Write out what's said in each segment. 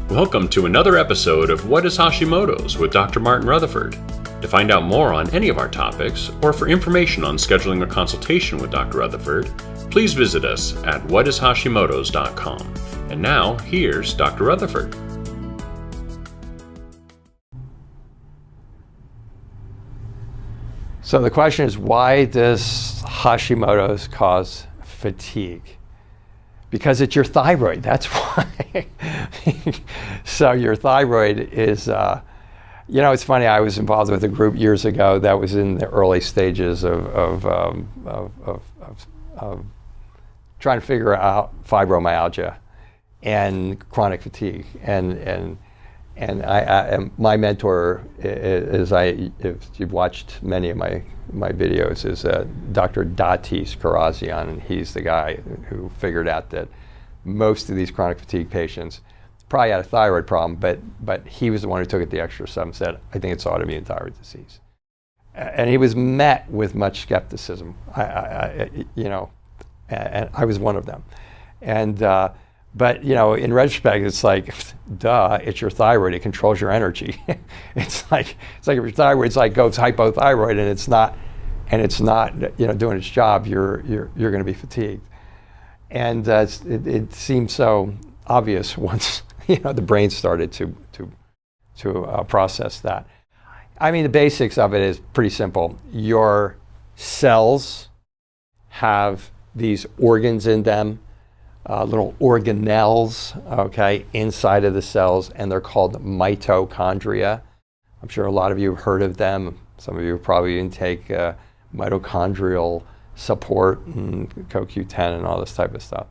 Welcome to another episode of What is Hashimoto's with Dr. Martin Rutherford. To find out more on any of our topics, or for information on scheduling a consultation with Dr. Rutherford, please visit us at whatishashimotos.com. And now, here's Dr. Rutherford. So the question is, why does Hashimoto's cause fatigue? Because it's your thyroid, that's why. So your thyroid is, it's funny, I was involved with a group years ago that was in the early stages of trying to figure out fibromyalgia and chronic fatigue. And my mentor is, if you've watched many of my videos, is Dr. Datis Kharrazian, and he's the guy who figured out that most of these chronic fatigue patients probably had a thyroid problem, but he was the one who took it the extra step and said, I think it's autoimmune thyroid disease. And he was met with much skepticism, and I was one of them. But in retrospect, it's like, duh, it's your thyroid. It controls your energy. It's like if your thyroid's goes hypothyroid and it's not doing its job, you're going to be fatigued. And it seemed so obvious once the brain started to process that. I mean, the basics of it is pretty simple. Your cells have these organs in them. Little organelles, inside of the cells, and they're called mitochondria. I'm sure a lot of you have heard of them. Some of you probably even take mitochondrial support and CoQ10 and all this type of stuff.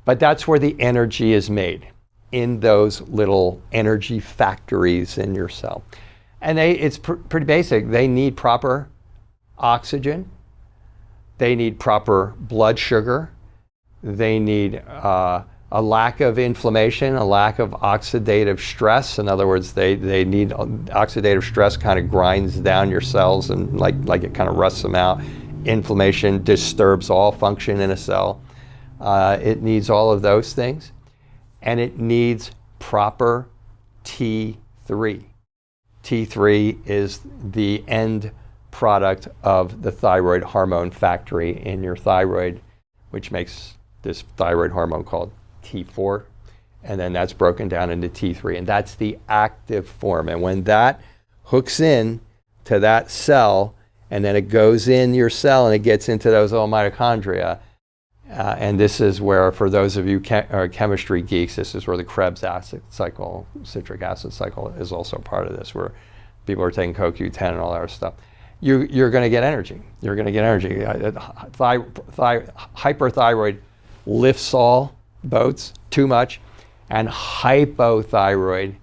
But that's where the energy is made, in those little energy factories in your cell. And it's pretty basic. They need proper oxygen. They need proper blood sugar. They need a lack of inflammation, a lack of oxidative stress. In other words, they need oxidative stress kind of grinds down your cells and like it kind of rusts them out. Inflammation disturbs all function in a cell. It needs all of those things. And it needs proper T3. T3 is the end product of the thyroid hormone factory in your thyroid, which makes this thyroid hormone called T4, and then that's broken down into T3, and that's the active form. And when that hooks in to that cell, and then it goes in your cell and it gets into those little mitochondria, and this is where, for those of you chemistry geeks, this is where the Krebs acid cycle, citric acid cycle, is also part of this, where people are taking CoQ10 and all that stuff. You're going to get energy. You're going to get energy. Hyperthyroid lifts all boats too much, and hypothyroid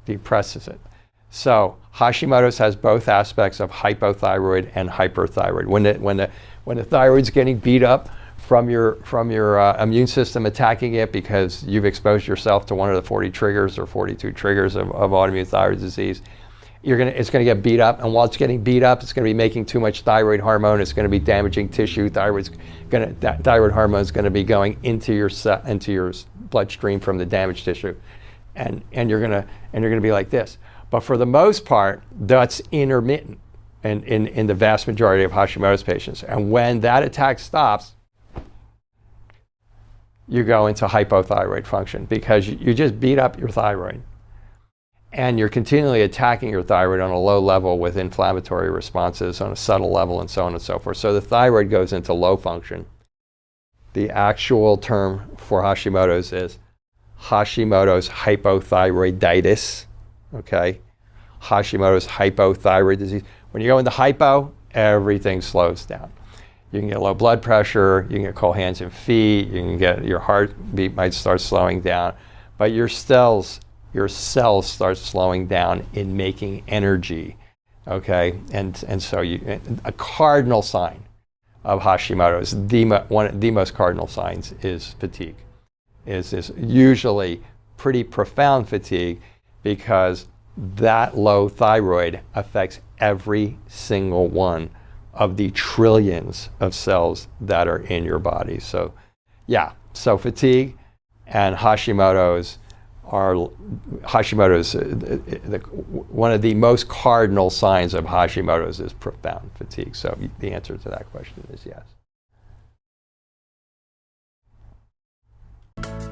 depresses it. So Hashimoto's has both aspects of hypothyroid and hyperthyroid. When the thyroid's getting beat up from your immune system attacking it because you've exposed yourself to one of the 40 triggers or 42 triggers of autoimmune thyroid disease, it's going to get beat up, and while it's getting beat up, it's going to be making too much thyroid hormone. It's going to be damaging tissue. Thyroid hormone is going to be going into your bloodstream from the damaged tissue, and you're going to be like this. But for the most part, that's intermittent in the vast majority of Hashimoto's patients. And when that attack stops, you go into hypothyroid function because you just beat up your thyroid. And you're continually attacking your thyroid on a low level with inflammatory responses on a subtle level and so on and so forth. So the thyroid goes into low function. The actual term for Hashimoto's is Hashimoto's hypothyroiditis, Hashimoto's hypothyroid disease. When you go into hypo, everything slows down. You can get low blood pressure, you can get cold hands and feet, you can get your heartbeat might start slowing down, but your cells start slowing down in making energy, and so a cardinal sign of Hashimoto's, one of the most cardinal signs is fatigue. Is usually pretty profound fatigue, because that low thyroid affects every single one of the trillions of cells that are in your body. So fatigue and Hashimoto's Hashimoto's, one of the most cardinal signs of Hashimoto's is profound fatigue. So the answer to that question is yes.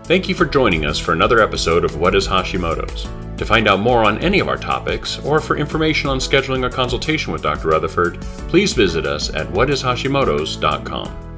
Thank you for joining us for another episode of What is Hashimoto's? To find out more on any of our topics, or for information on scheduling a consultation with Dr. Rutherford, please visit us at whatishashimotos.com.